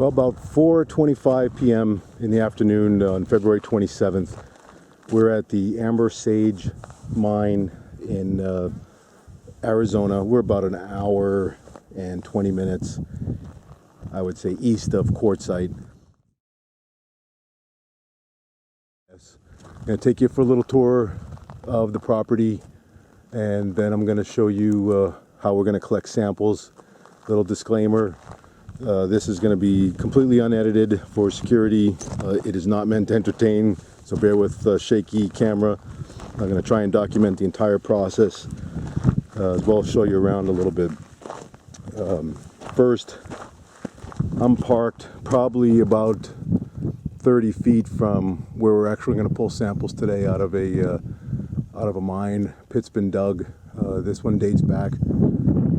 Well, about 4:25 p.m. in the afternoon on February 27th, we're at the Amber Sage mine in Arizona. We're about an hour and 20 minutes, I would say, east of Quartzsite. Yes. I'm going to take you for a little tour of the property, and then I'm going to show you how we're going to collect samples. Little disclaimer. This is going to be completely unedited for security. It is not meant to entertain, so bear with shaky camera. I'm going to try and document the entire process, as well as show you around a little bit. First, I'm parked probably about 30 feet from where we're actually going to pull samples today out of a mine. Pit's been dug. This one dates back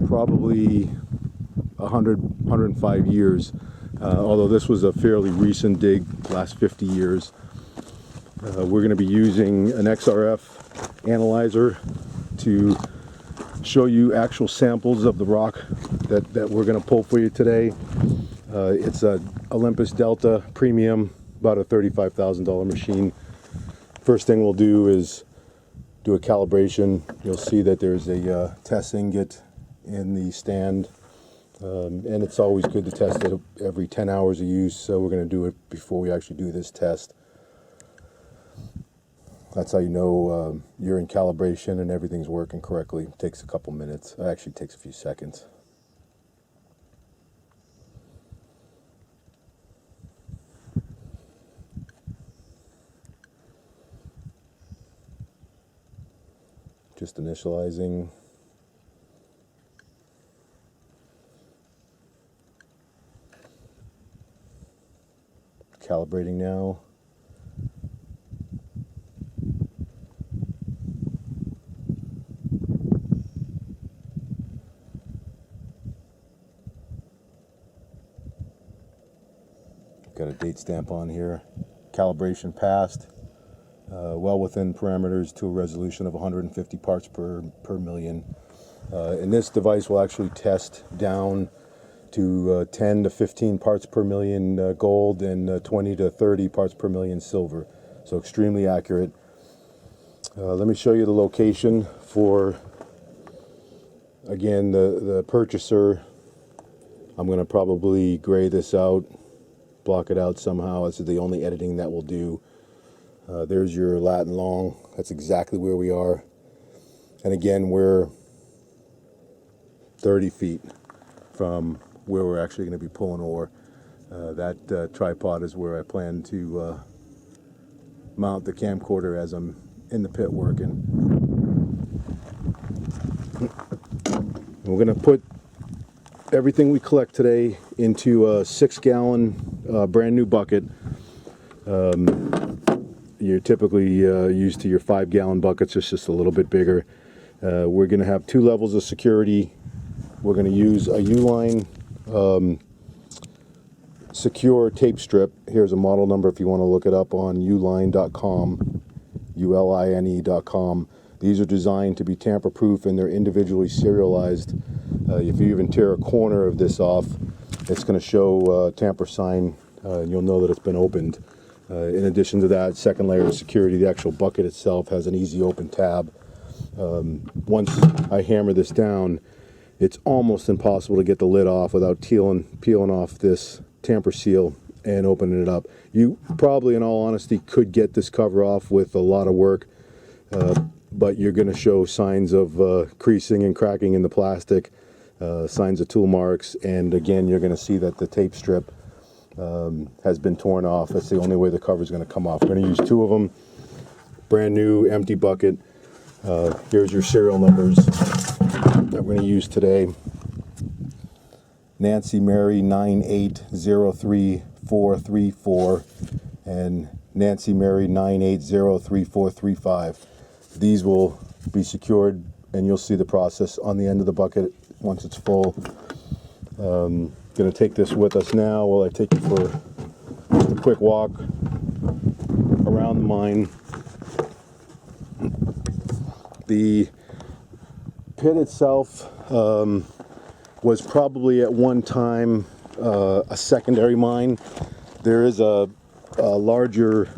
probably 105 years, although this was a fairly recent dig, last 50 years. We're going to be using an XRF analyzer to show you actual samples of the rock that we're going to pull for you today. It's a Olympus Delta Premium, about a $35,000 machine. First thing we'll do is do a calibration. You'll see that there's a test ingot in the stand. And it's always good to test it every 10 hours of use, so we're going to do it before we actually do this test. That's how you know you're in calibration and everything's working correctly. It takes a couple minutes. It actually takes a few seconds. Just initializing. Calibrating now. Got a date stamp on here. Calibration passed. Well within parameters to a resolution of 150 parts per million. And this device will actually test down to 10 to 15 parts per million gold and 20 to 30 parts per million silver. So extremely accurate. Let me show you the location for, again, the purchaser. I'm going to probably gray this out, block it out somehow. This is the only editing that we'll do. There's your Latin long. That's exactly where we are. And again, we're 30 feet from where we're actually going to be pulling ore. That tripod is where I plan to mount the camcorder as I'm in the pit working. We're going to put everything we collect today into a 6-gallon brand new bucket. You're typically used to your 5-gallon buckets. It's just a little bit bigger. We're going to have 2 levels of security. We're going to use a Uline secure tape strip. Here's a model number if you want to look it up on uline.com, uline.com. These are designed to be tamper-proof, and they're individually serialized. If you even tear a corner of this off, it's going to show tamper sign, and you'll know that it's been opened. In addition to that, second layer of security, the actual bucket itself has an easy open tab. Once I hammer this down, it's almost impossible to get the lid off without peeling off this tamper seal and opening it up. You probably, in all honesty, could get this cover off with a lot of work, but you're going to show signs of creasing and cracking in the plastic, signs of tool marks, and again, you're going to see that the tape strip has been torn off. That's the only way the cover is going to come off. We're going to use 2 of them. Brand new empty bucket. Here's your serial numbers that we're going to use today. Nancy Mary 9803434 and Nancy Mary 9803435. These will be secured, and you'll see the process on the end of the bucket once it's full. Going to take this with us now while I take you for just a quick walk around the mine. The pit itself was probably at one time a secondary mine. There is a larger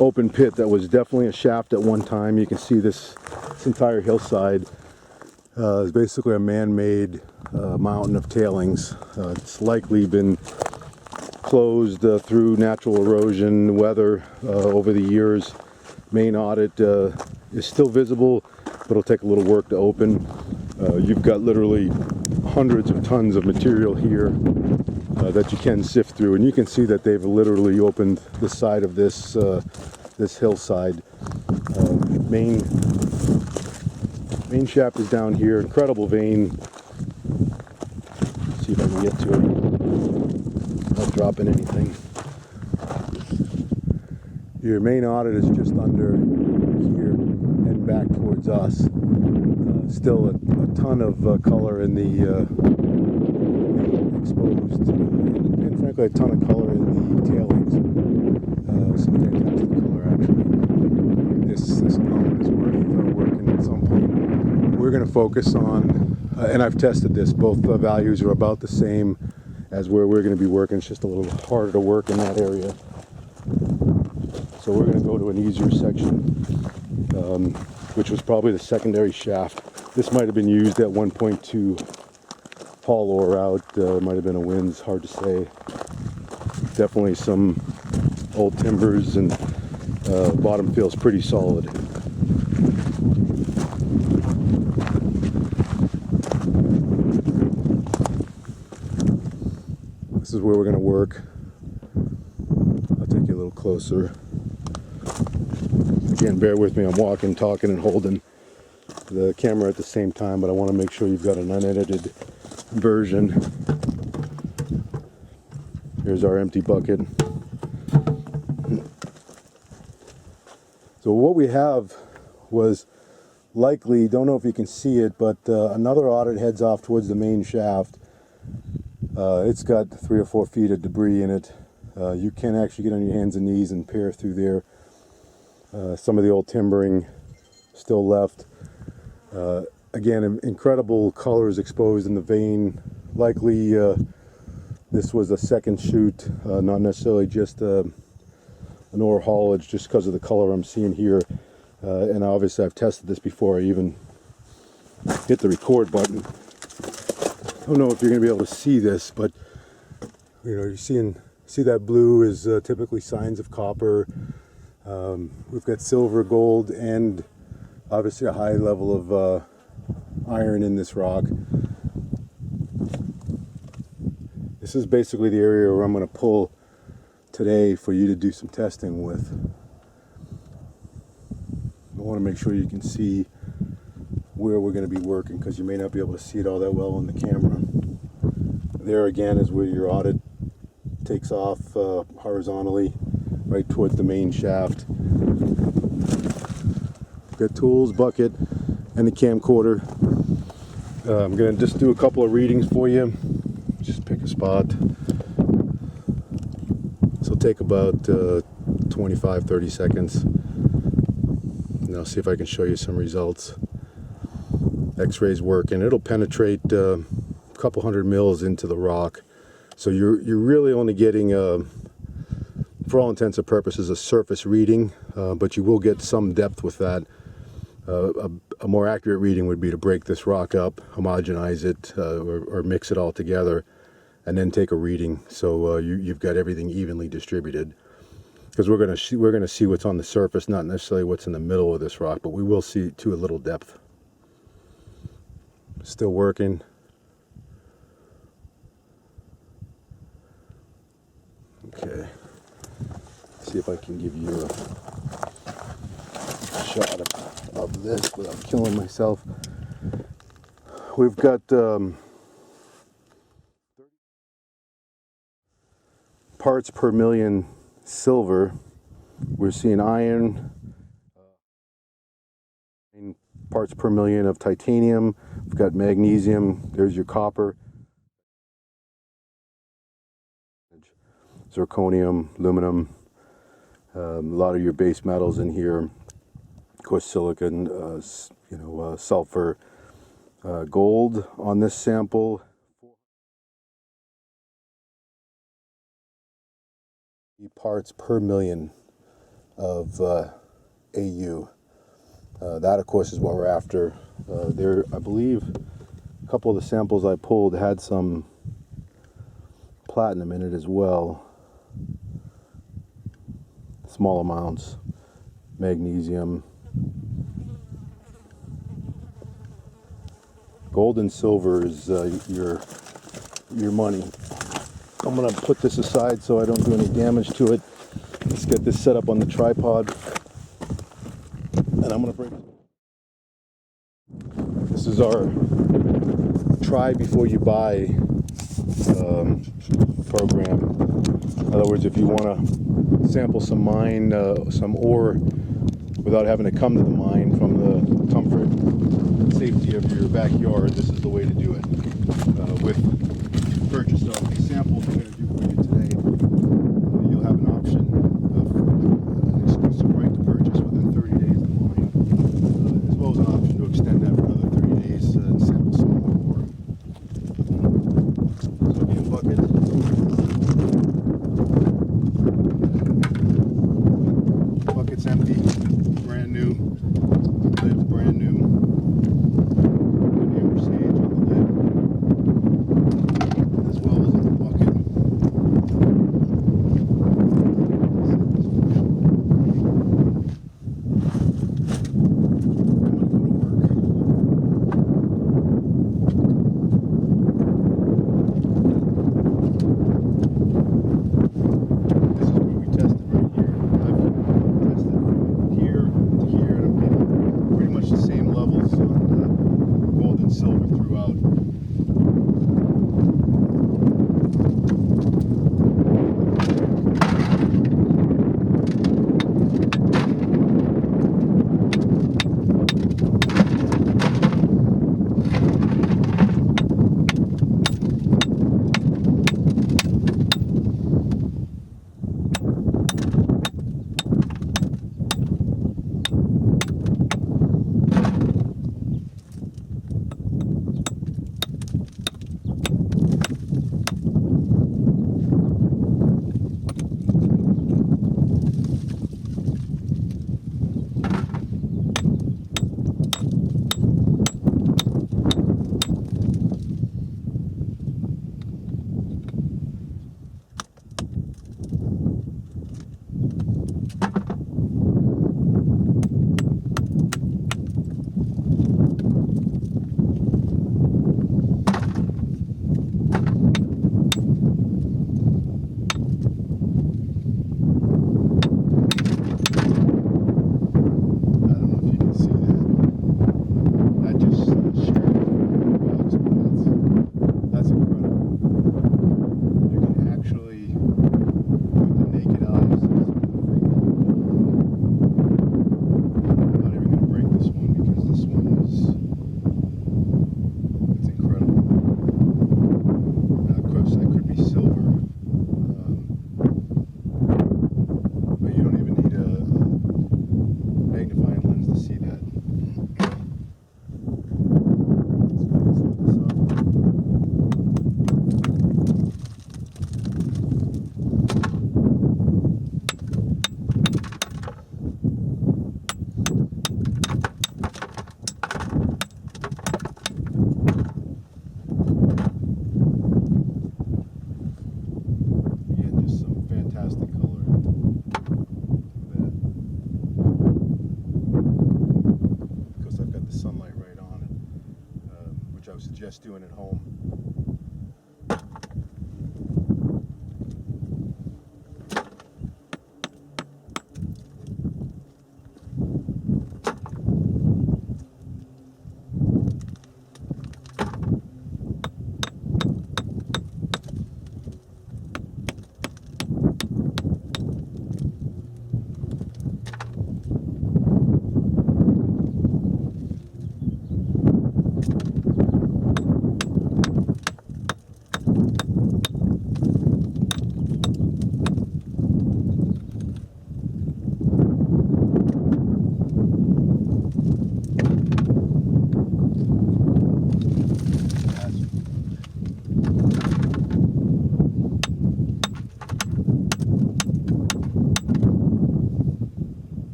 open pit that was definitely a shaft at one time. You can see this entire hillside is basically a man-made mountain of tailings. It's likely been closed through natural erosion, weather over the years. Main audit is still visible, but it'll take a little work to open. You've got literally hundreds of tons of material here that you can sift through, and you can see that they've literally opened the side of this this hillside. Main shaft is down here. Incredible vein. Let's see if I can get to it. Not dropping anything. Your main audit is just under here and back towards us. Still a ton of color in the exposed, and frankly a ton of color in the tailings. Some fantastic color actually. This alone is worth working at some point. We're going to focus on, and I've tested this, both values are about the same as where we're going to be working. It's just a little harder to work in that area. So we're going to go to an easier section, which was probably the secondary shaft. This might have been used at one point to haul ore out. Might have been a winze, hard to say. Definitely some old timbers, and bottom feels pretty solid. This is where we're going to work. I'll take you a little closer. Again, bear with me. I'm walking, talking, and holding the camera at the same time, but I want to make sure you've got an unedited version. Here's our empty bucket. So what we have was likely, don't know if you can see it, but another audit heads off towards the main shaft. It's got 3 or 4 feet of debris in it. You can actually get on your hands and knees and peer through there. Some of the old timbering still left. Again, incredible colors exposed in the vein. Likely this was a second shoot, not necessarily just an ore haulage, just because of the color I'm seeing here. And obviously I've tested this before I even hit the record button. I don't know if you're going to be able to see this, but you know, see that blue is typically signs of copper. We've got silver, gold, and obviously a high level of iron in this rock. This is basically the area where I'm going to pull today for you to do some testing with. I want to make sure you can see where we're going to be working, because you may not be able to see it all that well on the camera. There again is where your audit takes off horizontally, right towards the main shaft. Got tools, bucket, and the camcorder. I'm going to just do a couple of readings for you. Just pick a spot. This will take about 25-30 seconds. And I'll see if I can show you some results. X-rays working. It'll penetrate a couple hundred mils into the rock. So you're really only getting, for all intents and purposes, a surface reading, but you will get some depth with that. A more accurate reading would be to break this rock up, homogenize it, or mix it all together, and then take a reading. So you've got everything evenly distributed. Because we're gonna see what's on the surface, not necessarily what's in the middle of this rock, but we will see to a little depth. Still working. Okay. See if I can give you a shot of this without killing myself. We've got parts per million silver. We're seeing iron, parts per million of titanium. We've got magnesium. There's your copper, zirconium, aluminum, a lot of your base metals in here. Of course, silicon, sulfur, gold on this sample. parts per million of AU. That, of course, is what we're after. There, I believe, a couple of the samples I pulled had some platinum in it as well. Small amounts, magnesium. Gold and silver is your money. I'm gonna put this aside so I don't do any damage to it. Let's get this set up on the tripod, and I'm gonna break it. This is our try before you buy program. In other words, if you want to sample some mine, some ore, without having to come to the mine from the comfort and safety of your backyard, this is the way to do it. With purchase of the samples we're going to do for you today, you'll have an option of an exclusive right to purchase within 30 days of the mine, as well as an option to extend that for another 30 days and sample some more ore. So it'll be a bucket. Bucket's empty, brand new, lid's brand new. Amber sage on the lid, as well as on the bucket. I would suggest doing at home.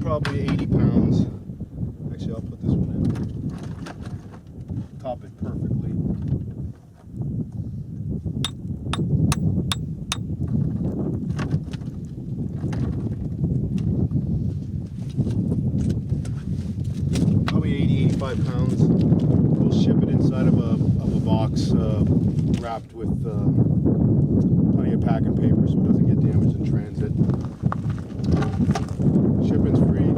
probably 80 pounds. Actually, I'll put this one in. Top it perfectly. Probably 80, 85 pounds. We'll ship it inside of a box wrapped with plenty of packing paper so it doesn't get damaged in transit. Shipping's free,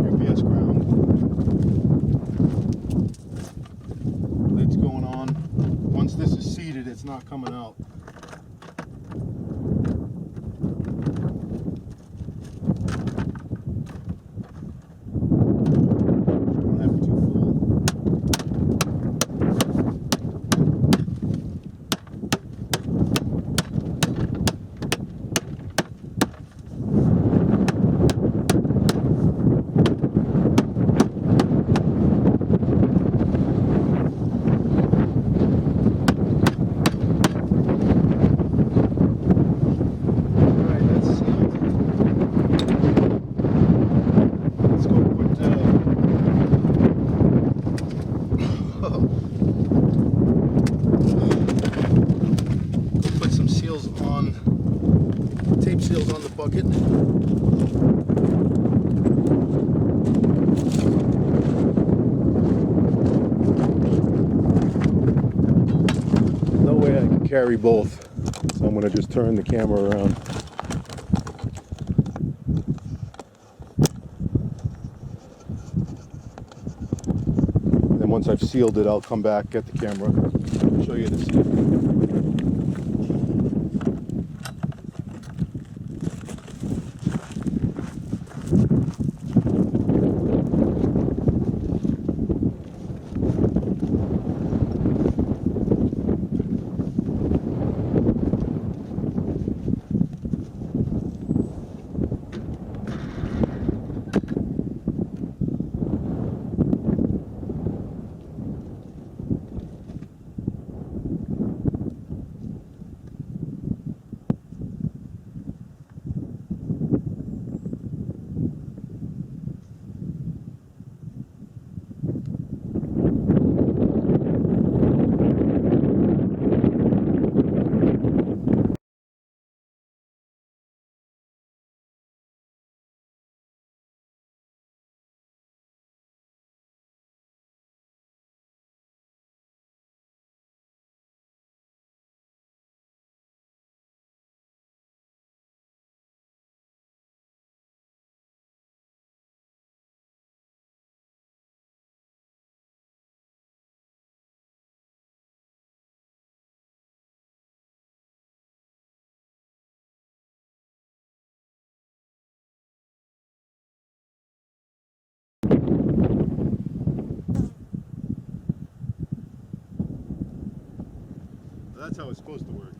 UPS ground. Lid's going on. Once this is seated, it's not coming out. Don't have it too full. Tape seals on the bucket. No way I can carry both, so I'm going to just turn the camera around. once I've sealed it, I'll come back, get the camera, show you the seal. That's how it's supposed to work.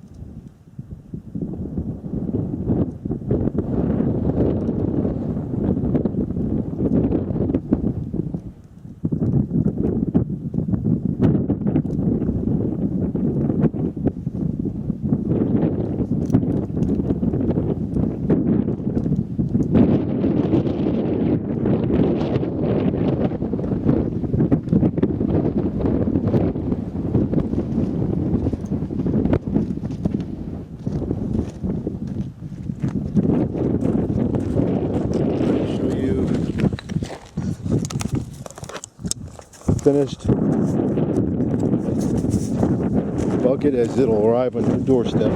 Finished bucket as it'll arrive on your doorstep.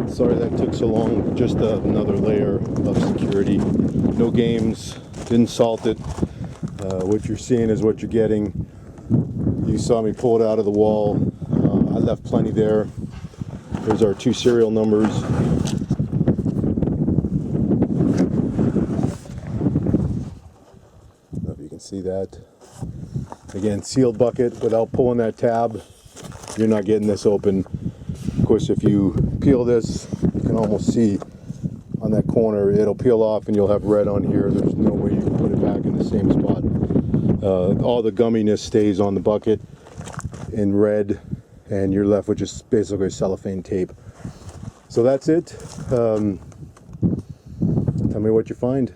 Sorry that took so long, just another layer of security. No games, didn't salt it. What you're seeing is what you're getting. You saw me pull it out of the wall. I left plenty there. There's our 2 serial numbers. See that? Again, sealed bucket without pulling that tab. You're not getting this open. Of course, if you peel this, you can almost see on that corner, it'll peel off and you'll have red on here. There's no way you can put it back in the same spot. All the gumminess stays on the bucket in red, and you're left with just basically cellophane tape. So that's it. Tell me what you find.